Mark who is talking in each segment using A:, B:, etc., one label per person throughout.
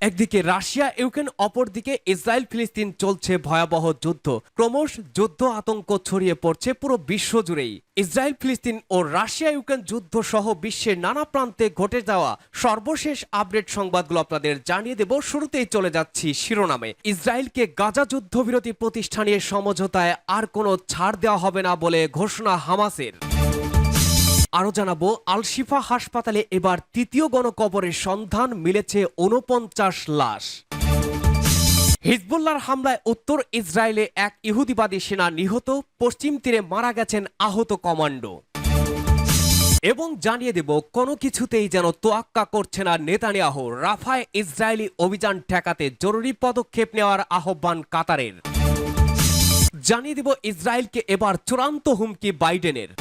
A: একদিকে Russia Ukraine, অপরদিকে Israel ফিলিস্তিন চলছে ভয়াবহ যুদ্ধ। ক্রমশ যুদ্ধ আতঙ্ক ছড়িয়ে পড়ছে পুরো বিশ্ব জুড়েই। ইসরায়েল ফিলিস্তিন ও রাশিয়া ইউক্রেন যুদ্ধ সহ বিশ্বের নানা প্রান্তে ঘটে যাওয়া সর্বশেষ আপডেট সংবাদগুলো আপনাদের জানিয়ে দেব। শুরুতেই চলে যাচ্ছি শিরোনামে। ইসরায়েলকে গাজা যুদ্ধবিরতি প্রতিষ্ঠা নিয়ে সমঝোতায় আর কোনো ছাড় দেওয়া হবে না বলে ঘোষণা হামাসের। আরও জানাবো, আল শিফা হাসপাতালে এবার তৃতীয় গণকবরের সন্ধান, মিলেছে ৪৯ লাশ। হিজবুল্লাহর হামলায় উত্তর ইসরায়েলে এক ইহুদিবাদী সেনা নিহত, পশ্চিম তীরে মারা গেছেন আহত কমান্ডো। এবং জানিয়ে দেব, কোনো কিছুতেই যেন তোয়াক্কা করছে না নেতানিয়াহু। রাফায় ইসরায়েলি অভিযান ঠেকাতে জরুরি পদক্ষেপ নেওয়ার আহ্বান কাতারের। জানিয়ে দেব, ইসরায়েলকে এবার চূড়ান্ত হুমকি বাইডেনের।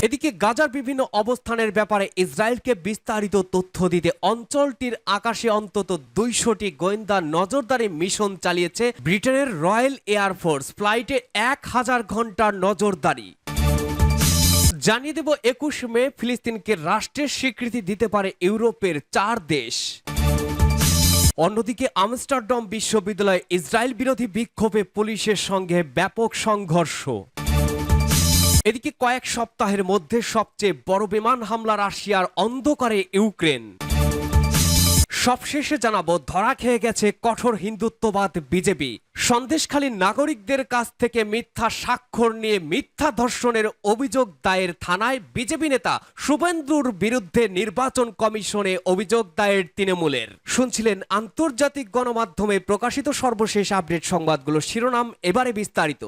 A: এদিকে গাজার বিভিন্ন অবস্থানের ব্যাপারে ইসরায়েলকে বিস্তারিত তথ্য দিতে অঞ্চলটির আকাশে অন্তত ২০০টি গোয়েন্দা নজরদারি মিশন চালিয়েছে ব্রিটেনের রয়্যাল এয়ারফোর্স। ফ্লাইটে ১০০০ ঘন্টার নজরদারি। জানিয়ে দেব, ২১ মে ফিলিস্তিনকে রাষ্ট্রের স্বীকৃতি দিতে পারে ইউরোপের ৪ দেশ। অন্যদিকে আমস্টারডাম বিশ্ববিদ্যালয়ে ইসরায়েল বিরোধী বিক্ষোভে পুলিশের সঙ্গে ব্যাপক সংঘর্ষ। এদিকে কয়েক সপ্তাহের মধ্যে সবচেয়ে বড় বিমান হামলা রাশিয়ার, অন্ধকারে ইউক্রেন। সবশেষে জানাবো, ধরা খেয়ে গেছে কঠোর হিন্দুত্ববাদ বিজেপি। সন্দেশখালীর নাগরিকদের কাছ থেকে মিথ্যা স্বাক্ষর নিয়ে মিথ্যা ধর্ষণের অভিযোগ দায়ের থানায়। বিজেপি নেতা শুভেন্দুর বিরুদ্ধে নির্বাচন কমিশনে অভিযোগ দায়ের তৃণমূলের। শুনছিলেন আন্তর্জাতিক গণমাধ্যমে প্রকাশিত সর্বশেষ আপডেট সংবাদগুলো শিরোনাম, এবারে বিস্তারিত।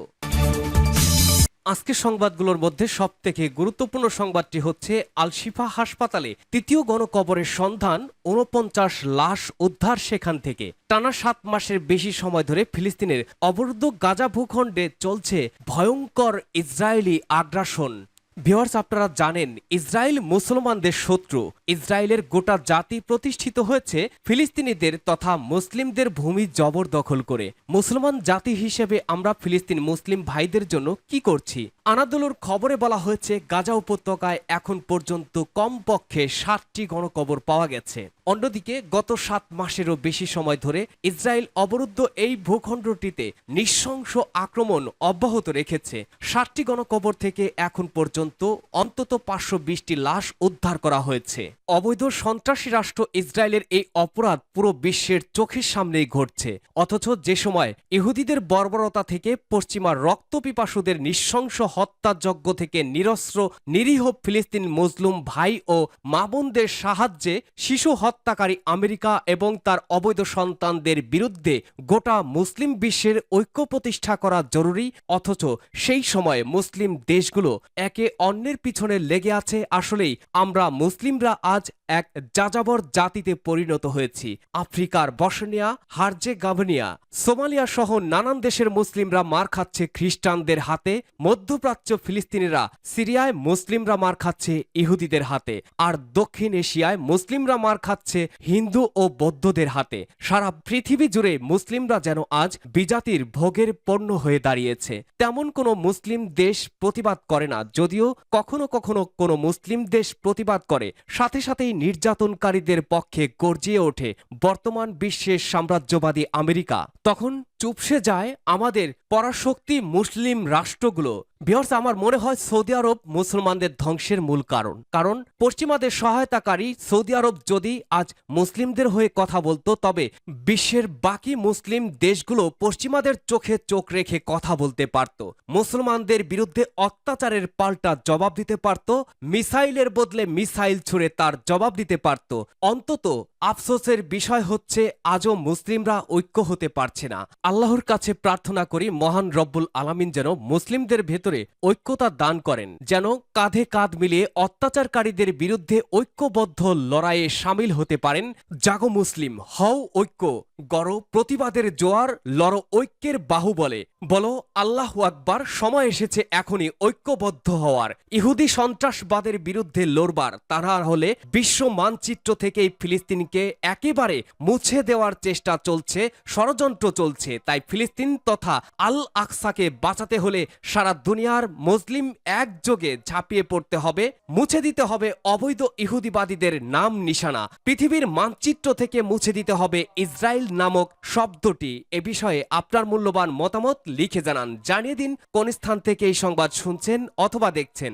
A: আজকের সংবাদগুলোর মধ্যে সবথেকে গুরুত্বপূর্ণ সংবাদটি হচ্ছে, আল শিফা হাসপাতালে তৃতীয় গণকবরের সন্ধান, ৪৯ লাশ উদ্ধার সেখান থেকে। টানা ৭ মাসের বেশি সময় ধরে ফিলিস্তিনের অবরুদ্ধ গাজা ভূখণ্ডে চলছে ভয়ঙ্কর ইসরায়েলি আগ্রাসন। ভিউয়ার্স, আপনারা জানেন ইসরায়েল মুসলমানদের শত্রু। ইসরায়েলের গোটা জাতি প্রতিষ্ঠিত হয়েছে ফিলিস্তিনিদের তথা মুসলিমদের ভূমি জবরদখল করে। মুসলমান জাতি হিসেবে আমরা ফিলিস্তিন মুসলিম ভাইদের জন্য কি করছি? আনাদোলুর খবরে বলা হয়েছে, গাজা উপত্যকায় এখন পর্যন্ত কমপক্ষে ৭টি গণকবর পাওয়া গেছে। অন্যদিকে গত ৭ মাসেরও বেশি সময় ধরে ইসরায়েল অবরুদ্ধ এই ভূখণ্ডটিতে নৃশংস আক্রমণ অব্যাহত রেখেছে। ৭টি গণকবর থেকে এখন পর্যন্ত অন্তত ৫২০টি লাশ উদ্ধার করা হয়েছে। অবৈধ সন্ত্রাসী রাষ্ট্র ইসরায়েলের এই অপরাধ পুরো বিশ্বের চোখের সামনেই ঘটছে। অথচ যে সময় ইহুদিদের বর্বরতা থেকে পশ্চিমা রক্তপিপাসুদের নৃশংস হত্যাযজ্ঞ থেকে নিরস্ত্র নিরীহ ফিলিস্তিন মুসলিম ভাই ও মা বোনদের সাহায্যে শিশু হত্যাকারী আমেরিকা এবং তার অবৈধ সন্তানদের বিরুদ্ধে গোটা মুসলিম বিশ্বের ঐক্য প্রতিষ্ঠা করা জরুরি, অথচ সেই সময় মুসলিম দেশগুলো একে অন্যের পিছনে লেগে আছে। আসলেই আমরা মুসলিমরা আজ এক যাযাবর জাতিতে পরিণত হয়েছি। আফ্রিকার বসনিয়া, হার্জেগাভনিয়া, সোমালিয়া সহ নানান দেশের মুসলিমরা মার খাচ্ছে খ্রিস্টানদের হাতে। মধ্যপ্রাচ্য ফিলিস্তিনিরা, সিরিয়ায় মুসলিমরা মার খাচ্ছে ইহুদিদের হাতে। আর দক্ষিণ এশিয়ায় মুসলিমরা মার খাচ্ছে হিন্দু ও বৌদ্ধদের হাতে। সারা পৃথিবী জুড়ে মুসলিমরা যেন আজ বিজাতির ভোগের পণ্য হয়ে দাঁড়িয়েছে। তেমন কোনো মুসলিম দেশ প্রতিবাদ করে না, যদিও কখনো কখনো কোনো মুসলিম দেশ প্রতিবাদ করে, সাথে সাথেই নির্যাতনকারীদের পক্ষে গর্জিয়ে ওঠে বর্তমান বিশ্বের সাম্রাজ্যবাদী আমেরিকা। তখন চুপসে যায় আমাদের পরাশক্তি মুসলিম রাষ্ট্রগুলো। ভিউয়ার্স, আমার মনে হয় সৌদি আরব মুসলমানদের ধ্বংসের মূল কারণ পশ্চিমাদের সহায়তাকারী সৌদি আরব যদি আজ মুসলিমদের হয়ে কথা বলতো, তবে বিশ্বের বাকি মুসলিম দেশগুলো পশ্চিমাদের চোখে চোখ রেখে কথা বলতে পারত। মুসলমানদের বিরুদ্ধে অত্যাচারের পাল্টা জবাব দিতে পারত, মিসাইলের বদলে মিসাইল ছুড়ে তার জবাব দিতে পারত। অন্তত আফসোসের বিষয় হচ্ছে আজও মুসলিমরা ঐক্য হতে পারছে না। আল্লাহর কাছে প্রার্থনা করি, মহান রব্বুল আলামিন যেন মুসলিমদের ভেতরে ঐক্যতা দান করেন, যেন কাঁধে কাঁধ মিলিয়ে অত্যাচারকারীদের বিরুদ্ধে ঐক্যবদ্ধ লড়াইয়ে সামিল হতে পারেন। জাগো মুসলিম, হও ঐক্য, গড় প্রতিবাদের জোয়ার, লড় ঐক্যের বাহুবলে। বলো আল্লাহু আকবার। সময় এসেছে এখনই ঐক্যবদ্ধ হওয়ার, ইহুদি সন্ত্রাসবাদের বিরুদ্ধে লড়বার। তারা হলে বিশ্ব মানচিত্র থেকেই ফিলিস্তিনকে একেবারে মুছে দেওয়ার চেষ্টা চলছে, ষড়যন্ত্র চলছে। তাই ফিলিস্তিন তথা আল আকসাকে বাঁচাতে হলে সারা দুনিয়ার মুসলিম একযোগে ঝাঁপিয়ে পড়তে হবে, মুছে দিতে হবে অবৈধ ইহুদিবাদীদের নাম নিশানা, পৃথিবীর মানচিত্র থেকে মুছে দিতে হবে ইসরায়েল নামক শব্দটি। এ বিষয়ে আপনার মূল্যবান মতামত লিখে জানান, জানিয়ে দিন কোন স্থান থেকে এই সংবাদ শুনছেন অথবা দেখছেন।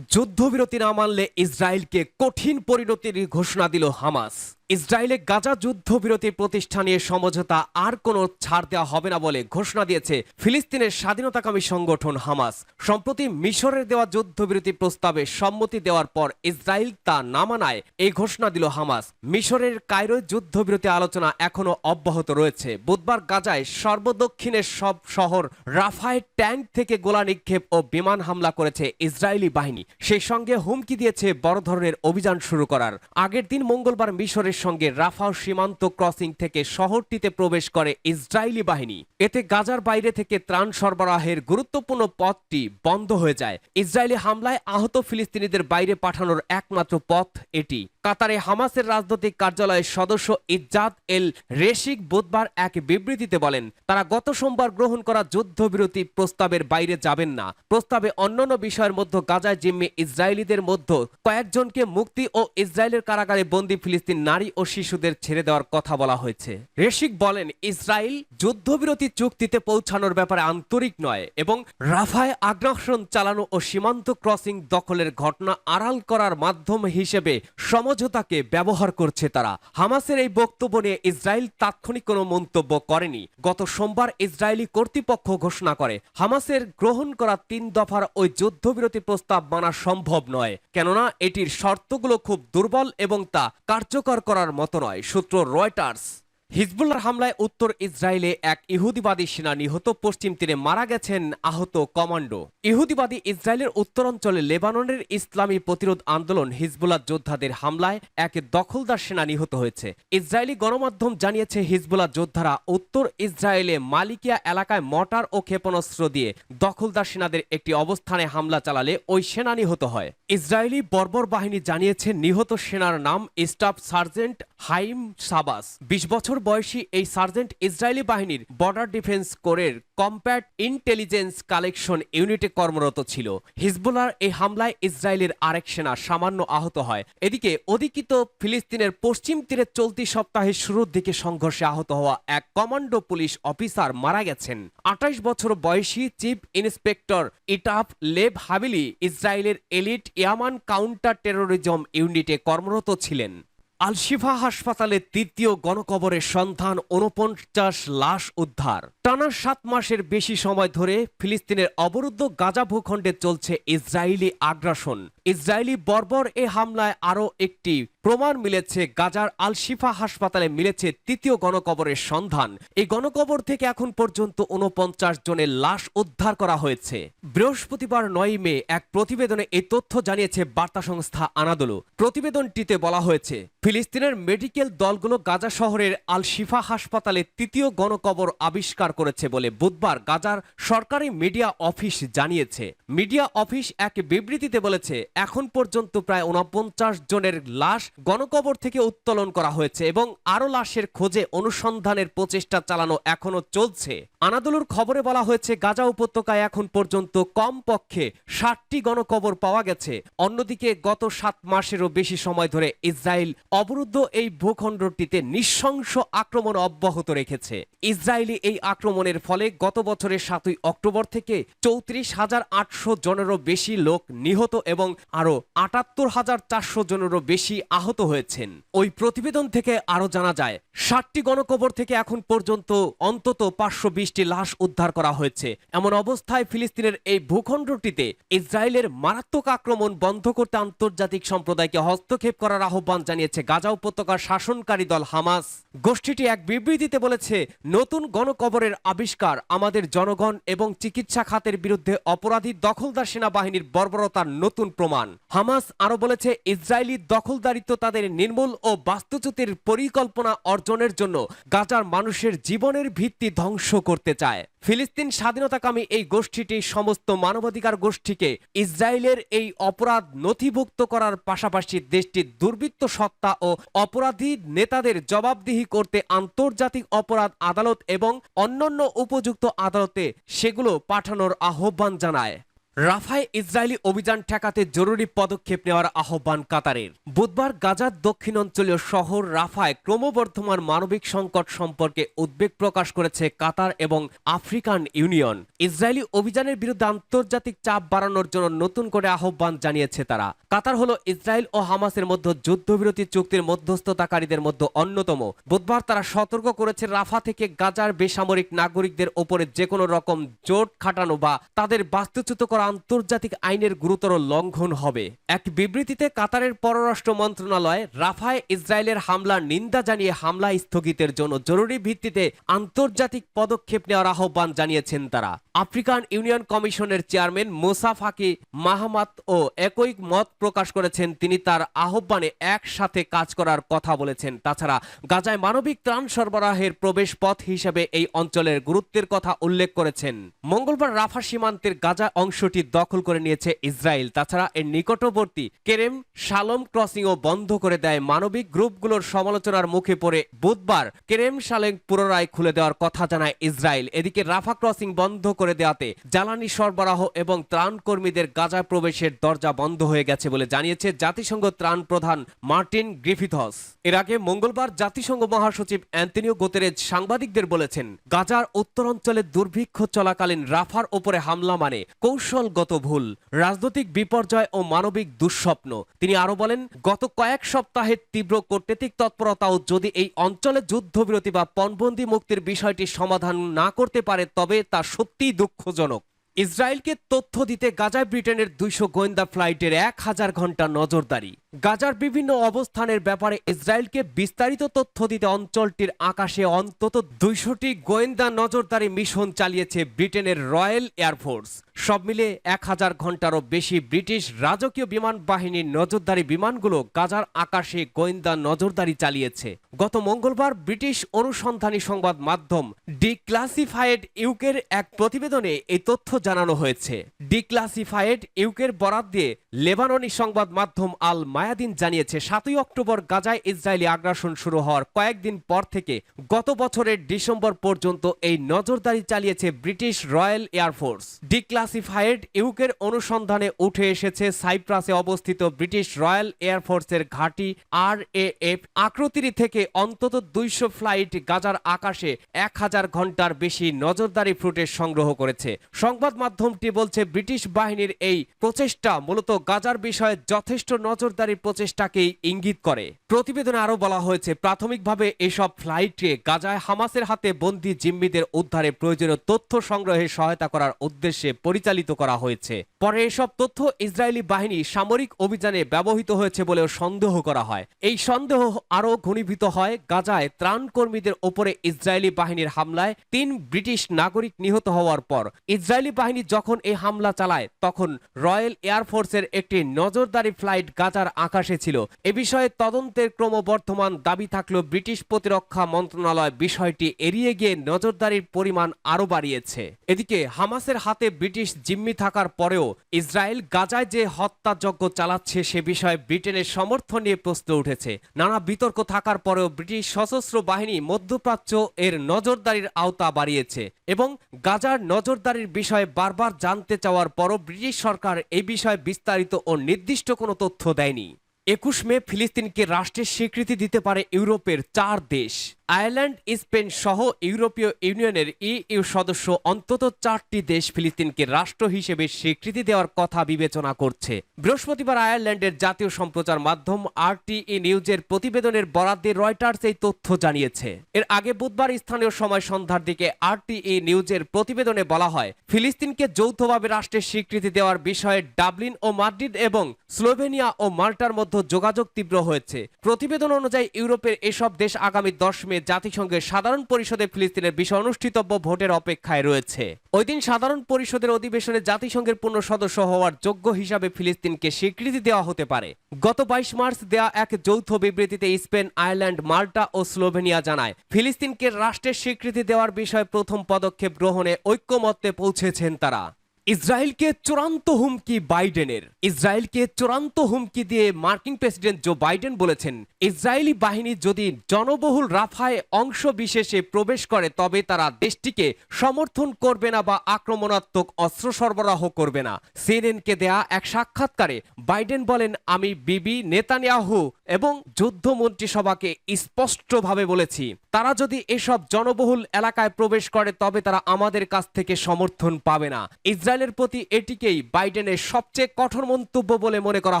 A: যুদ্ধবিরতি না মানলে ইসরায়েলকে কঠিন পরিণতির ঘোষণা দিল হামাস। ইসরায়েলে গাজা যুদ্ধবিরতি প্রতিষ্ঠা নিয়ে সমঝোতা আর কোনো ছাড় দেওয়া হবে না বলে ঘোষণা দিয়েছে ফিলিস্তিনের স্বাধীনতাকামী সংগঠন হামাস। সম্প্রতি মিশরের দেওয়া যুদ্ধবিরতি প্রস্তাবে সম্মতি দেওয়ার পর ইসরায়েল তা না মানায় এই ঘোষণা দিল হামাস। মিশরের কায়রোয় যুদ্ধবিরতি আলোচনা এখনো অব্যাহত রয়েছে। বুধবার গাজায় সর্বদক্ষিণের সব শহর রাফায় ট্যাঙ্ক থেকে গোলা নিক্ষেপ ও বিমান হামলা করেছে ইসরায়েলি বাহিনী। সেই সঙ্গে হুমকি দিয়েছে বড় ধরনের অভিযান শুরু করার। আগের দিন মঙ্গলবার মিশরের সঙ্গে রাফা সীমান্ত ক্রসিং থেকে শহরটিতে প্রবেশ করে ইসরায়েলি বাহিনী। এতে গাজার বাইরে থেকে ত্রাণ সরবরাহের গুরুত্বপূর্ণ পথটি বন্ধ হয়ে যায়। ইসরায়েলি হামলায় আহত ফিলিস্তিনিদের বাইরে পাঠানোর একমাত্র পথ এটি। কাতারে হামাসের রাজনৈতিক কার্যালয়ের সদস্য ইজ্জাদ এল রেশিক বুধবার এক বিবৃতিতে বলেন, তারা গত সোমবার গ্রহণ করা যুদ্ধবিরতি প্রস্তাবের বাইরে যাবেন না। প্রস্তাবে অন্যান্য বিষয়ের মধ্যে গাজায় জিম্মি ইসরায়েলিদের মধ্যে কয়েকজনকে মুক্তি ও ইসরায়েলের কারাগারে বন্দী ফিলিস্তিন নারী ও শিশুদের ছেড়ে দেওয়ার কথা বলা হয়েছে। রেশিক বলেন, ইসরায়েল যুদ্ধবিরতি চুক্তিতে পৌঁছানোর ব্যাপারে আন্তরিক নয় এবং রাফায় আগ্রাসন চালানো ও সীমান্ত ক্রসিং দখলের ঘটনা আড়াল করার মাধ্যম হিসেবে সমঝোতাকে ব্যবহার করছে তারা। হামাসের এই বক্তব্য নিয়ে ইসরায়েল তাৎক্ষণিক কোনো মন্তব্য করেনি। গত সোমবার ইসরায়েলি কর্তৃপক্ষ ঘোষণা করে, হামাসের গ্রহণ করা 3 দফার ওই যুদ্ধবিরতি প্রস্তাব মানা সম্ভব নয়, কেননা এটির শর্তগুলো খুব দুর্বল এবং তা কার্যকর করার মতো নয়। সূত্র রয়টার্স। হিজবুল্লাহর হামলায় উত্তর ইসরায়েলে এক ইহুদিবাদী সেনা নিহত, পশ্চিম তীরে মারা গেছেন আহত কমান্ডো। ইহুদিবাদী ইসরায়েলের উত্তরাঞ্চলে লেবাননের ইসলামী প্রতিরোধ আন্দোলন হিজবুল্লাহ যোদ্ধাদের হামলায় এক দখলদার সেনা নিহত হয়েছে। ইসরায়েলি গণমাধ্যম জানিয়েছে, হিজবুল্লাহ যোদ্ধারা উত্তর ইসরায়েলে মালিকিয়া এলাকায় মর্টার ও ক্ষেপণাস্ত্র দিয়ে দখলদার সেনাদের একটি অবস্থানে হামলা চালালে ওই সেনা নিহত হয়। ইসরায়েলি বর্বর বাহিনী জানিয়েছে, নিহত সেনার নাম স্টাফ সার্জেন্ট হাইম সাবাস। 20 বছর বয়সী এই সার্জেন্ট ইসরায়েলি বাহিনীর বর্ডার ডিফেন্স কোরের কম্প্যাট ইন্টেলিজেন্স কালেকশন ইউনিটে কর্মরত ছিল। হিজবুল্লাহর এই হামলায় ইসরায়েলের আরেক সেনা সামান্য আহত হয়। এদিকে অধিকৃত ফিলিস্তিনের পশ্চিম তীরে চলতি সপ্তাহের শুরুর দিকে সংঘর্ষে আহত হওয়া এক কমান্ডো পুলিশ অফিসার মারা গেছেন। 28 বছর বয়সী চিফ ইন্সপেক্টর ইটাফ লেভ হাবিলি ইসরায়েলের এলিট ইয়ামান কাউন্টার টেরোরিজম ইউনিটে কর্মরত ছিলেন। আল শিফা হাসপাতালে তৃতীয় গণকবরের সন্ধান, 49 লাশ উদ্ধার। টানা 7 মাসের বেশি সময় ধরে ফিলিস্তিনের অবরুদ্ধ গাজা ভূখণ্ডে চলছে ইসরায়েলি আগ্রাসন। ইসরায়েলি বর্বর এ হামলায় আরও একটি প্রমাণ মিলেছে। গাজার আল শিফা হাসপাতালে মিলেছে তৃতীয় গণকবরের সন্ধান। এই গণকবর থেকে এখন পর্যন্ত 49 জনের লাশ উদ্ধার করা হয়েছে। বৃহস্পতিবার 9 মে এক প্রতিবেদনে এই তথ্য জানিয়েছে বার্তা সংস্থা আনাদোলু। প্রতিবেদনটিতে বলা হয়েছে, ফিলিস্তিনের মেডিকেল দলগুলো গাজা শহরের আল শিফা হাসপাতালে তৃতীয় গণকবর আবিষ্কার করেছে বলে বুধবার গাজার সরকারি মিডিয়া অফিস জানিয়েছে। মিডিয়া অফিস এক বিবৃতিতে বলেছে, এখন পর্যন্ত প্রায় 49 জনের লাশ গণকবর থেকে উত্তোলন করা হয়েছে এবং আরও লাশের খোঁজে অনুসন্ধানের প্রচেষ্টা চালানো এখনো চলছে। আনাদোলুর খবরে বলা হয়েছে, গাজা উপত্যকায় এখন পর্যন্ত কমপক্ষে 60টি গণকবর পাওয়া গেছে। অন্যদিকে গত 7 মাসেরও বেশি সময় ধরে ইসরায়েল অবরুদ্ধ এই ভূখণ্ডটিতে নৃশংস আক্রমণ অব্যাহত রেখেছে। ইসরায়েলি এই আক্রমণের ফলে গত বছরের 7 অক্টোবর থেকে 34,800 জনেরও বেশি লোক নিহত এবং আরও 78,400 জনেরও বেশি আহত হয়েছেন। ওই প্রতিবেদন থেকে আরও জানা যায়, 60টি গণকবর থেকে এখন পর্যন্ত অন্তত 520টি লাশ উদ্ধার করা হয়েছে। এমন অবস্থায় ফিলিস্তিনের এই ভূখণ্ডটিতে ইসরায়েলের মারাত্মক আক্রমণ বন্ধ করতে আন্তর্জাতিক সম্প্রদায়কে হস্তক্ষেপ করার আহ্বান জানিয়েছে গাজা উপত্যকার শাসনকারী দল হামাস। গোষ্ঠীটি এক বিবৃতিতে বলেছে, নতুন গণকবরের আবিষ্কার আমাদের জনগণ এবং চিকিৎসা খাতের বিরুদ্ধে অপরাধী দখলদার সেনাবাহিনীর বর্বরতার নতুন প্রমাণ। হামাস আরও বলেছে, ইসরায়েলি দখলদারিত্ব তাদের নির্মূল ও বাস্তুচ্যুতির পরিকল্পনা অর্জনের জন্য গাজার মানুষের জীবনের ভিত্তি ধ্বংস করতে চায়। ফিলিস্তিন স্বাধীনতাকামী এই গোষ্ঠীটি সমস্ত মানবাধিকার গোষ্ঠীকে ইসরায়েলের এই অপরাধ নথিভুক্ত করার পাশাপাশি দেশটির দুর্বৃত্ত সত্তা ও অপরাধী নেতাদের জবাবদিহি করতে আন্তর্জাতিক অপরাধ আদালত এবং অন্যান্য উপযুক্ত আদালতে সেগুলো পাঠানোর আহ্বান জানায়। রাফায় ইসরায়েলি অভিযান ঠেকাতে জরুরি পদক্ষেপ নেওয়ার আহ্বান কাতারের। বুধবার গাজার দক্ষিণাঞ্চলীয় শহর রাফায় ক্রমবর্ধমান মানবিক সংকট সম্পর্কে উদ্বেগ প্রকাশ করেছে কাতার এবং আফ্রিকান ইউনিয়ন। ইসরায়েলি অভিযানের বিরুদ্ধে আন্তর্জাতিক চাপ বাড়ানোর জন্য নতুন করে আহ্বান জানিয়েছে তারা। কাতার হলো ইসরায়েল ও হামাসের মধ্যে যুদ্ধবিরতি চুক্তির মধ্যস্থতাকারীদের মধ্যে অন্যতম। বুধবার তারা সতর্ক করেছে রাফা থেকে গাজার বেসামরিক নাগরিকদের ওপরে যে কোনো রকম জোট খাটানো বা তাদের বাস্তুচ্যুত করা আন্তর্জাতিক আইনের গুরুতর লঙ্ঘন হবে। এক বিবৃতিতে কাতারের পররাষ্ট্র মন্ত্রণালয় রাফায় ইসরায়েলের হামলার নিন্দা জানিয়ে হামলা স্থগিতের জন্য জরুরি ভিত্তিতে আন্তর্জাতিক পদক্ষেপ নেওয়ার আহ্বান জানিয়েছেন তারা। আফ্রিকান ইউনিয়ন কমিশনের চেয়ারম্যান মুসা ফাকি মাহমাত ও একই মত প্রকাশ করেছেন। তিনি তার আহ্বানে একসাথে কাজ করার কথা বলেছেন। তাছাড়া গাজায় মানবিক ত্রাণ সরবরাহের প্রবেশ পথ হিসেবে এই অঞ্চলের গুরুত্বের কথা উল্লেখ করেছেন। মঙ্গলবার রাফা সীমান্তের গাজা অংশটি দখল করে নিয়েছে ইসরায়েল। তাছাড়া এর নিকটবর্তী কেরেম শালম ক্রসিংও বন্ধ করে দেয়। মানবিক গ্রুপগুলোর সমালোচনার মুখে পড়ে বুধবার কেরেম শালেম পুনরায় খুলে দেওয়ার কথা জানায় ইসরায়েল। এদিকে রাফা ক্রসিং বন্ধ করে দেওয়াতে জ্বালানি সরবরাহ এবং ত্রাণ কর্মীদের গাজা প্রবেশের দরজা বন্ধ হয়ে গেছে বলে জানিয়েছে জাতিসংঘ ত্রাণ প্রধান মার্টিন গ্রিফিথস। এর আগে মঙ্গলবার জাতিসংঘ মহাসচিব অ্যান্তনিও গুতেরেজ সাংবাদিকদের বলেছেন, গাজার উত্তরাঞ্চলে দুর্ভিক্ষ চলাকালীন রাফার ওপরে হামলা মানে কৌশলগত ভুল, রাজনৈতিক বিপর্যয় ও মানবিক দুঃস্বপ্ন। তিনি আরো বলেন, গত কয়েক সপ্তাহের তীব্র কূটনৈতিক তৎপরতাও যদি এই অঞ্চলে যুদ্ধবিরতি বা পণবন্দি মুক্তির বিষয়টি সমাধান না করতে পারে তবে তা সত্যিই দুঃখজনক। ইসরায়েলকে তথ্য দিতে গাজায় ব্রিটেনের 200 গোয়েন্দা ফ্লাইটের 1000 ঘন্টা নজরদারি। গাজার বিভিন্ন অবস্থানের ব্যাপারে ইসরায়েলকে বিস্তারিত তথ্য দিতে অঞ্চলটির আকাশে অন্তত 200টি গোয়েন্দা নজরদারি মিশন চালিয়েছে ব্রিটেনের রয়্যাল এয়ারফোর্স। সব মিলে 1000 ঘন্টারও বেশি ব্রিটিশ রাজকীয় বিমান বাহিনীর নজরদারি বিমানগুলো গাজার আকাশে গোয়েন্দা নজরদারি চালিয়েছে। গত মঙ্গলবার ব্রিটিশ অনুসন্ধানী সংবাদ মাধ্যম ডিক্লাসিফায়েড ইউকের এক প্রতিবেদনে এই তথ্য জানানো হয়েছে। ডিক্লাসিফায়েড ইউকের বরাত দিয়ে লেবাননি সংবাদ মাধ্যম আল মায়াদিন জানিয়েছে, 7ই অক্টোবর গাজায় ইসরায়েলি আগ্রাসন শুরু হওয়ার কয়েকদিন পর থেকে গত বছরের ডিসেম্বর পর্যন্ত এই নজরদারি চালিয়েছে ব্রিটিশ রয়্যাল এয়ারফোর্স। ডিক্লাসিফায়েড ইউকের অনুসন্ধানে উঠে এসেছে সাইপ্রাসে অবস্থিত ব্রিটিশ রয়্যাল এয়ারফোর্সের ঘাঁটি RAF আকৃতির থেকে অন্তত 200 ফ্লাইট গাজার আকাশে 1000 ঘন্টার বেশি নজরদারি ফুটেজ সংগ্রহ করেছে। সংবাদ মাধ্যমটি বলছে, ব্রিটিশ বাহিনীর এই প্রচেষ্টা মূলত গাজার বিষয়ে যথেষ্ট নজরদারির প্রচেষ্টাকেই ইঙ্গিত করে। প্রতিবেদনে আরো বলা হয়েছে, প্রাথমিকভাবে এসব ফ্লাইটে গাজায় হামাসের হাতে বন্দী জিম্মিদের উদ্ধারে প্রয়োজনীয় তথ্য সংগ্রহে সহায়তা করার উদ্দেশ্যে পরিচালিত করা হয়েছে। পরে এসব তথ্য ইসরায়েলি বাহিনী সামরিক অভিযানে ব্যবহৃত হয়েছে বলেও সন্দেহ করা হয়। এই সন্দেহ আরো ঘনীভূত হয় গাজায় ত্রাণ কর্মীদের ওপরে ইসরায়েলি বাহিনীর হামলায় 3 ব্রিটিশ নাগরিক নিহত হওয়ার পর। ইসরায়েলি বাহিনী যখন এই হামলা চালায় তখন রয়্যাল এয়ারফোর্সের একটি নজরদারি ফ্লাইট গাজার আকাশে ছিল। এ বিষয়ে তদন্তের ক্রমবর্ধমান দাবি থাকলেও ব্রিটিশ প্রতিরক্ষা মন্ত্রণালয় বিষয়টি এড়িয়ে গিয়ে নজরদারির পরিমাণ আরো বাড়িয়েছে। এদিকে হামাসের হাতে ব্রিটিশ জিম্মি থাকার পরেও ইসরায়েল গাজায় যে হত্যাযজ্ঞ চালাচ্ছে সে বিষয়ে ব্রিটেনের সমর্থন নিয়ে প্রশ্ন উঠেছে। নানা বিতর্ক থাকার পরেও ব্রিটিশ সশস্ত্র বাহিনী মধ্যপ্রাচ্য এর নজরদারির আওতা বাড়িয়েছে এবং গাজার নজরদারির বিষয়ে বারবার জানতে চাওয়ার পরও ব্রিটিশ সরকার এই বিষয়ে বিস্তারিত ও নির্দিষ্ট কোনো তথ্য দেয়নি। 21 মে ফিলিস্তিনকে রাষ্ট্রের স্বীকৃতি দিতে পারে ইউরোপের 4 দেশ। আয়ারল্যান্ড, স্পেন সহ ইউরোপীয় ইউনিয়নের EU সদস্য অন্তত 4টি দেশ ফিলিস্তিনকে রাষ্ট্র হিসেবে স্বীকৃতি দেওয়ার কথা বিবেচনা করছে। বৃহস্পতিবার আয়ারল্যান্ডের জাতীয় সম্প্রচার মাধ্যম RTE নিউজের প্রতিবেদনের বরাত দিয়ে রয়টার্স এই তথ্য জানিয়েছে। এর আগে বুধবার স্থানীয় সময় সন্ধ্যার দিকে RTE নিউজের প্রতিবেদনে বলা হয়, ফিলিস্তিনকে যৌথভাবে রাষ্ট্রের স্বীকৃতি দেওয়ার বিষয়ে ডাবলিন ও মাদ্রিদ এবং স্লোভেনিয়া ও মাল্টার মধ্যে যোগাযোগ তীব্র হয়েছে। প্রতিবেদন অনুযায়ী ইউরোপের এসব দেশ আগামী 10 মে মে জাতিসংঘের সাধারণ পরিষদে ফিলিস্তিনের বিষয়ে অনুষ্ঠিতব্য ভোটের অপেক্ষায় রয়েছে। ওই দিন সাধারণ পরিষদের অধিবেশনে জাতিসংঘের পূর্ণ সদস্য হওয়ার যোগ্য হিসাবে ফিলিস্তিনকে স্বীকৃতি দেওয়া হতে পারে। গত 22 মার্চ দেয়া এক যৌথ বিবৃতিতে স্পেন, আয়ারল্যান্ড, মাল্টা ও স্লোভেনিয়া জানায় ফিলিস্তিনকে রাষ্ট্রের স্বীকৃতি দেওয়ার বিষয়ে প্রথম পদক্ষেপ গ্রহণে ঐক্যমত্যে পৌঁছেছেন তারা। ইসরায়েলকে চূড়ান্ত হুমকি বাইডেনের। ইসরায়েলকে চূড়ান্ত হুমকি দিয়ে মার্কিন প্রেসিডেন্ট জো বাইডেন বলেছেন, ইসরায়েলি বাহিনী যদি জনবহুল রাফায় অংশ বিশেষে প্রবেশ করে তবে তারা দেশটিকে সমর্থন করবে না বা আক্রমণাত্মক অস্ত্র সরবরাহ করবে না। সিএনএনকে দেয়া এক সাক্ষাৎকারে বাইডেন বলেন, আমি বিবি নেতানিয়াহু এবং যুদ্ধ মন্ত্রিসভাকে স্পষ্টভাবে বলেছি, তারা যদি এসব জনবহুল এলাকায় প্রবেশ করে তবে তারা আমাদের কাছ থেকে সমর্থন পাবে না। ইসরায়েলের প্রতি এটিকেই বাইডেনের সবচেয়ে কঠোর মন্তব্য বলে মনে করা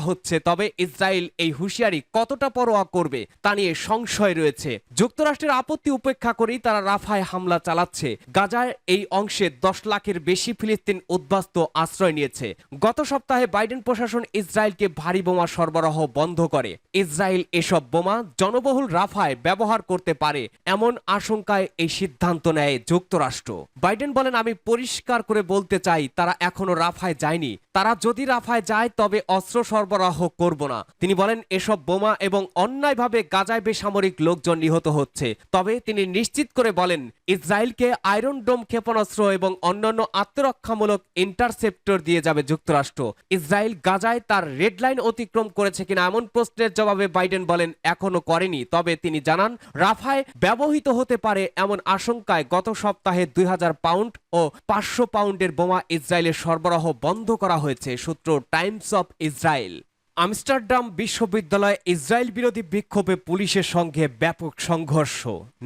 A: হচ্ছে। তবে ইসরায়েল এই হুঁশিয়ারি কতটা পরোয়া করবে তা নিয়ে সংশয় রয়েছে। যুক্তরাষ্ট্রের আপত্তি উপেক্ষা করেই তারা রাফায় হামলা চালাচ্ছে। গাজার এই অংশে 10 লাখের বেশি ফিলিস্তিন উদ্বাস্তু আশ্রয় নিয়েছে। গত সপ্তাহে বাইডেন প্রশাসন ইসরায়েলকে ভারী বোমা সরবরাহ বন্ধ করে। ইসরায়েল এসব বোমা জনবহুল রাফায় ব্যবহার করতে পারে এমন আশঙ্কায় এই সিদ্ধান্ত নেয় যুক্তরাষ্ট্র। বাইডেন বলেন, আমি পরিষ্কার করে বলতে চাই তারা এখনো রাফায় যায়নি। তারা যদি রাফায় যায় তবে অস্ত্র সরবরাহ করব না। তিনি বলেন, এসব বোমা এবং অন্যায়ভাবে গাজায় বেসামরিক লোকজন নিহত হচ্ছে। তবে তিনি নিশ্চিত করে বলেন, ইসরায়েলকে আয়রন ডোম ক্ষেপণাস্ত্র এবং অন্যান্য আত্মরক্ষামূলক ইন্টারসেপ্টর দিয়ে যাবে যুক্তরাষ্ট্র। ইসরায়েল গাজায় তার রেড লাইন অতিক্রম করেছে কিনা এমন প্রশ্নের জবাবে বাইডেন বলেন, এখনো করেনি। তবে তিনি জানান, রাফায় ব্যবহৃত হতে পারে এমন আশঙ্কায় গত সপ্তাহে 2000 পাউন্ড ও 500 পাউন্ডের বোমা ইসরায়েলের সরবরাহ বন্ধ করা হয়েছে। সূত্র টাইমস অফ ইসরায়েল। আমস্টারডাম বিশ্ববিদ্যালয়ে ইসরায়েল বিরোধী বিক্ষোভে পুলিশের সঙ্গে ব্যাপক সংঘর্ষ।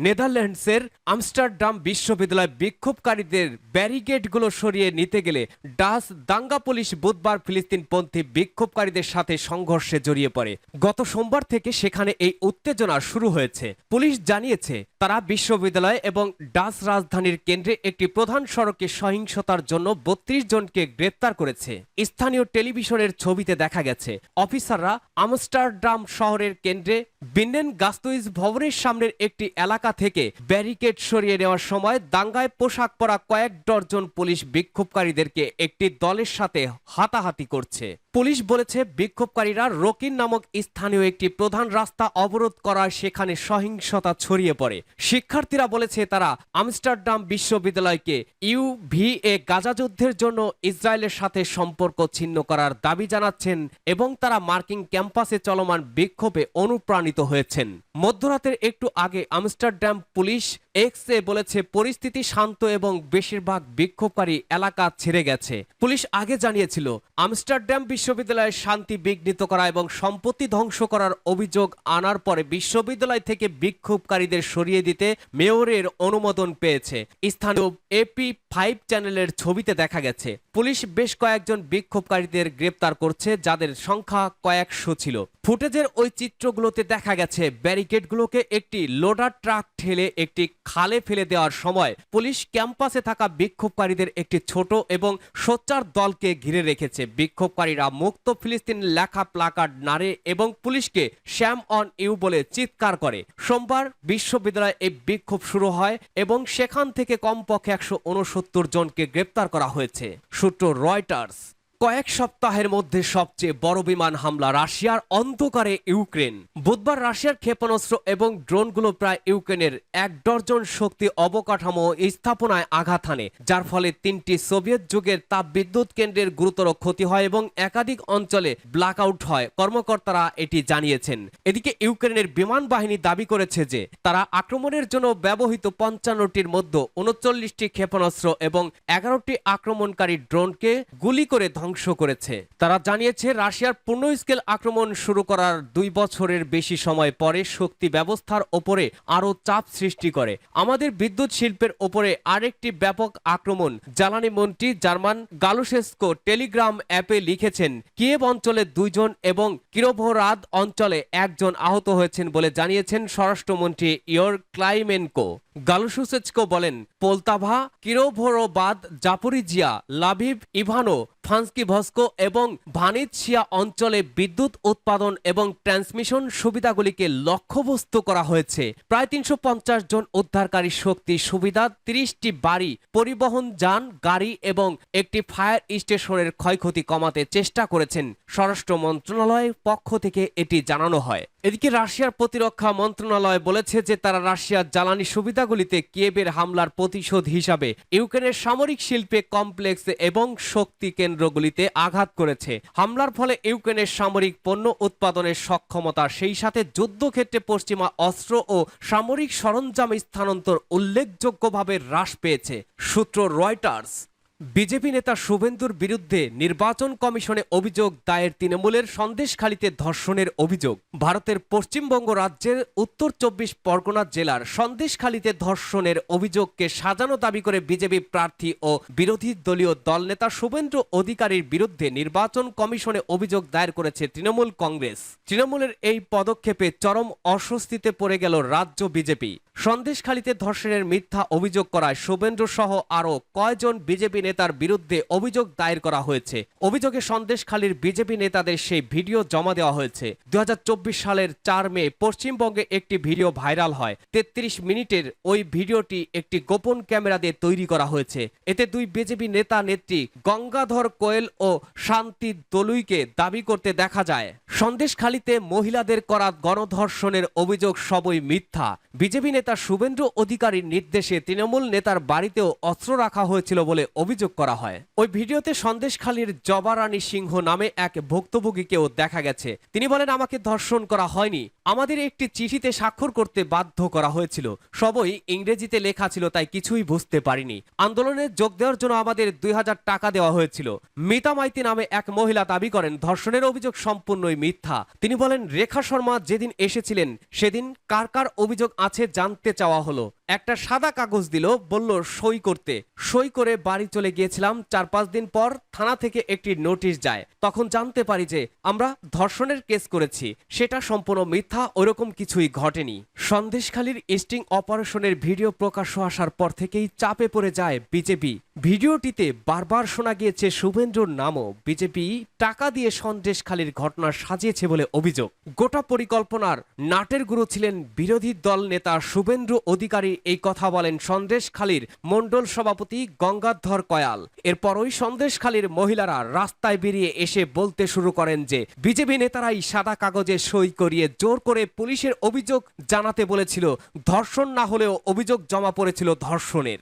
A: নেদারল্যান্ডসের আমস্টারডাম বিশ্ববিদ্যালয় বিক্ষোভকারীদের ব্যারিকেডগুলো সরিয়ে নিতে গেলে ডাচ দাঙ্গা পুলিশ বুধবার ফিলিস্তিনপন্থী বিক্ষোভকারীদের সাথে সংঘর্ষে জড়িয়ে পড়ে। গত সোমবার থেকে সেখানে এই উত্তেজনা শুরু হয়েছে। পুলিশ জানিয়েছে তারা বিশ্ববিদ্যালয় এবং ডাচ রাজধানীর কেন্দ্রে একটি প্রধান সড়কে সহিংসতার জন্য 32 জনকে গ্রেপ্তার করেছে। স্থানীয় টেলিভিশনের ছবিতে দেখা গেছে অফিসাররা আমস্টারডাম শহরের কেন্দ্রে বিন্ডেন গাস্তুইজ ভবনের সামনের একটি এলাকা থেকে ব্যারিকেড সরিয়ে নেওয়ার সময় দাঙ্গায় পোশাক পরা কয়েক ডজন পুলিশ বিক্ষোভকারীদেরকে একটি দলের সাথে হাতাহাতি করছে। পুলিশ বলেছে বিক্ষোভকারীরা রকিন নামক স্থানীয় একটি প্রধান রাস্তা অবরোধ করায় সেখানে সহিংসতা ছড়িয়ে পড়ে। শিক্ষার্থীরা বলেছে তারা আমস্টারডাম বিশ্ববিদ্যালয়কে ইউভিএ গাজা যুদ্ধের জন্য ইসরায়েলের সাথে সম্পর্ক ছিন্ন করার দাবি জানাচ্ছেন এবং তারা মার্কিন ক্যাম্পাসে চলমান বিক্ষোভে অনুপ্রাণিত হয়েছেন। মধ্যরাতের একটু আগে আমস্টারডাম পুলিশ এক্সে বলেছে পরিস্থিতি শান্ত এবং বেশিরভাগ বিক্ষোভকারী এলাকা ছেড়ে গেছে। পুলিশ আগে জানিয়েছিল আমস্টারডাম বিশ্ববিদ্যালয়ের শান্তি বিঘ্নিত করা এবং সম্পত্তি ধ্বংস করার অভিযোগ আনার পরে বিশ্ববিদ্যালয় থেকে বিক্ষোভকারীদের সরিয়ে দিতে মেয়রের অনুমোদন পেয়েছে। স্থানীয় AP5 চ্যানেলের ছবিতে দেখা গেছে পুলিশ বেশ কয়েকজন বিক্ষোভকারীদের গ্রেপ্তার করছে যাদের সংখ্যা কয়েকশো ছিল। ফুটেজের ওই চিত্রগুলোতে দেখা গেছে ব্যারিকেডগুলোকে একটি লোডার ট্রাক ঠেলে একটি খালে ফেলে দেওয়ার সময় পুলিশ ক্যাম্পাসে থাকা বিক্ষোভকারীদের একটি ছোট এবং সোচ্চার দলকে ঘিরে রেখেছে। বিক্ষোভকারীরা মুক্ত ফিলিস্তিন লেখা প্লাকার্ড নাড়ে এবং পুলিশকে শ্যাম অন ইউ বলে চিৎকার করে। সোমবার বিশ্ববিদ্যালয়ে এই বিক্ষোভ শুরু হয় এবং সেখান থেকে কমপক্ষে 169 জনকে গ্রেপ্তার করা হয়েছে। সূত্র রয়টার্স। কয়েক সপ্তাহের মধ্যে সবচেয়ে বড় বিমান হামলা রাশিয়ার অন্ধকারে ইউক্রেন। বুধবার রাশিয়ার ক্ষেপণাস্ত্র এবং ড্রোনগুলো প্রায় ইউক্রেনের 1 ডজন শক্তি অবকাঠামো স্থাপনায় আঘাত হানে, যার ফলে 3টি সোভিয়েত যুগের তাপবিদ্যুৎ কেন্দ্রের গুরুতর ক্ষতি হয় এবং একাধিক অঞ্চলে ব্ল্যাকআউট হয়। কর্মকর্তারা এটি জানিয়েছেন। এদিকে ইউক্রেনের বিমান বাহিনী দাবি করেছে যে তারা আক্রমণের জন্য ব্যবহৃত 55টির মধ্যে 39টি ক্ষেপণাস্ত্র এবং 11টি আক্রমণকারী ড্রোনকে গুলি করে ধ্বংস করেছে। তারা জানিয়েছে রাশিয়ার পূর্ণ স্কেল আক্রমণ শুরু করার 2 বছরের বেশি সময় পরে শক্তি ব্যবস্থার ওপরে আরও চাপ সৃষ্টি করে। আমাদের বিদ্যুৎ শিল্পের ওপরে আরেকটি ব্যাপক আক্রমণ, জ্বালানি মন্ত্রী জার্মান গালুশেস্কো টেলিগ্রাম অ্যাপে লিখেছেন। কিয়েভ অঞ্চলে 2 জন এবং কিরোভরাদ অঞ্চলে 1 জন আহত হয়েছেন বলে জানিয়েছেন স্বরাষ্ট্রমন্ত্রী ইয়র ক্লাইমেনকো। গালুসুসেচকো বলেন, পোলতাভা, কিরোভোরোবাদ, জাপোরিজিয়া, লাভিভ, ইভানো ফ্রান্সকিভস্কো এবং ভানিৎসিয়া অঞ্চলে বিদ্যুৎ উৎপাদন এবং ট্রান্সমিশন সুবিধাগুলিকে লক্ষ্যবস্তু করা হয়েছে। প্রায় ৩৫০ জন উদ্ধারকারী শক্তি সুবিধা, ৩০টি বাড়ি, পরিবহন যান, গাড়ি এবং একটি ফায়ার স্টেশনের ক্ষয়ক্ষতি কমাতে চেষ্টা করেছেন। স্বরাষ্ট্র মন্ত্রণালয়ের পক্ষ থেকে এটি জানানো হয়। এদিকে রাশিয়ার প্রতিরক্ষা মন্ত্রণালয় বলেছে যে তারা রাশিয়ার জ্বালানি সুবিধাগুলিতে কিয়েভের হামলার প্রতিশোধ হিসাবে ইউক্রেনের সামরিক শিল্পে কমপ্লেক্স এবং শক্তি কেন্দ্রগুলিতে আঘাত করেছে। হামলার ফলে ইউক্রেনের সামরিক পণ্য উৎপাদনের সক্ষমতা, সেই সাথে যুদ্ধক্ষেত্রে পশ্চিমা অস্ত্র ও সামরিক সরঞ্জাম স্থানান্তর উল্লেখযোগ্যভাবে হ্রাস পেয়েছে। সূত্র রয়টার্স। বিজেপি নেতা শুভেন্দুর বিরুদ্ধে নির্বাচন কমিশনে অভিযোগ দায়ের তৃণমূলের সন্দেশখালীতে ধর্ষণের অভিযোগ। ভারতের পশ্চিমবঙ্গ রাজ্যের উত্তর ২৪ পরগনা জেলার সন্দেশখালীতে ধর্ষণের অভিযোগকে সাজানো দাবি করে বিজেপি প্রার্থী ও বিরোধী দলীয় দলনেতা শুভেন্দু অধিকারীর বিরুদ্ধে নির্বাচন কমিশনে অভিযোগ দায়ের করেছে তৃণমূল কংগ্রেস। তৃণমূলের এই পদক্ষেপে চরম অস্বস্তিতে পড়ে গেল রাজ্য বিজেপি। সন্দেশখালীতে ধর্ষণের মিথ্যা অভিযোগ করায় শুভেন্দু সহ আরও কয়জন বিজেপি নেতার বিরুদ্ধে অভিযোগ দায়ের করা হয়েছে। অভিযোগে সন্দেশখালীর বিজেপি নেতাদের সেই ভিডিও জমা দেওয়া হয়েছে। ২০২৪ সালের ৪ মে পশ্চিমবঙ্গে একটি ভিডিও ভাইরাল হয়। ৩৩ মিনিটের ওই ভিডিওটি একটি গোপন ক্যামেরা দিয়ে তৈরি করা হয়েছে। এতে দুই বিজেপি নেতা নেত্রী গঙ্গাধর কোয়েল ও শান্তি দলুইকে দাবি করতে দেখা যায় সন্দেশখালীতে মহিলাদের করা গণধর্ষণের অভিযোগ সবই মিথ্যা। বিজেপি নেতা শুভেন্দু অধিকারীর নির্দেশে তৃণমূল নেতার বাড়িতেও অস্ত্র রাখা হয়েছিল বলে অভিযোগ করা হয়। ওই ভিডিওতে সন্দেশখালীর জবারানী সিংহ নামে এক ভুক্তভোগীকেও দেখা গেছে। তিনি বলেন, আমাকে ধর্ষণ করা হয়নি, আমাদের একটি চিঠিতে স্বাক্ষর করতে বাধ্য করা হয়েছিল। সবই ইংরেজিতে লেখা ছিল, তাই কিছুই বুঝতে পারিনি। আন্দোলনে যোগ দেওয়ার জন্য আমাদের ২০০০ টাকা দেওয়া হয়েছিল। মিতা মাইতি নামে এক মহিলা দাবি করেন ধর্ষণের অভিযোগ সম্পূর্ণই মিথ্যা। তিনি বলেন, রেখা শর্মা যেদিন এসেছিলেন সেদিন কার কার অভিযোগ আছে জানতে চাওয়া হলো। একটা সাদা কাগজ দিল, বলল সই করতে। সই করে বাড়ি চলে গিয়েছিলাম। ৪-৫ দিন পর থানা থেকে একটি নোটিশ যায়। তখন জানতে পারি যে আমরা ধর্ষণের কেস করেছি। সেটা সম্পূর্ণ মিথ্যা, ওরকম কিছুই ঘটেনি। সন্দেশখালীর স্টিং অপারেশনের ভিডিও প্রকাশ্য আসার পর থেকেই চাপে পড়ে যায় বিজেপি। ভিডিওটিতে বারবার শোনা গিয়েছে শুভেন্দুর নামও। বিজেপি টাকা দিয়ে সন্দেশখালীর ঘটনা সাজিয়েছে বলে অভিযোগ। গোটা পরিকল্পনার নাটের গুরু ছিলেন বিরোধী দল নেতা শুভেন্দু অধিকারী। এই কথা বলেন সন্দেশখালীর মণ্ডল সভাপতি গঙ্গাধর কয়াল। এরপরই সন্দেশখালীর মহিলারা রাস্তায় বেরিয়ে এসে বলতে শুরু করেন যে বিজেপি নেতারাই সাদা কাগজে সই করিয়ে জোর করে পুলিশের অভিযোগ জানাতে বলেছিল। ধর্ষণ না হলেও অভিযোগ জমা পড়েছিল ধর্ষণের।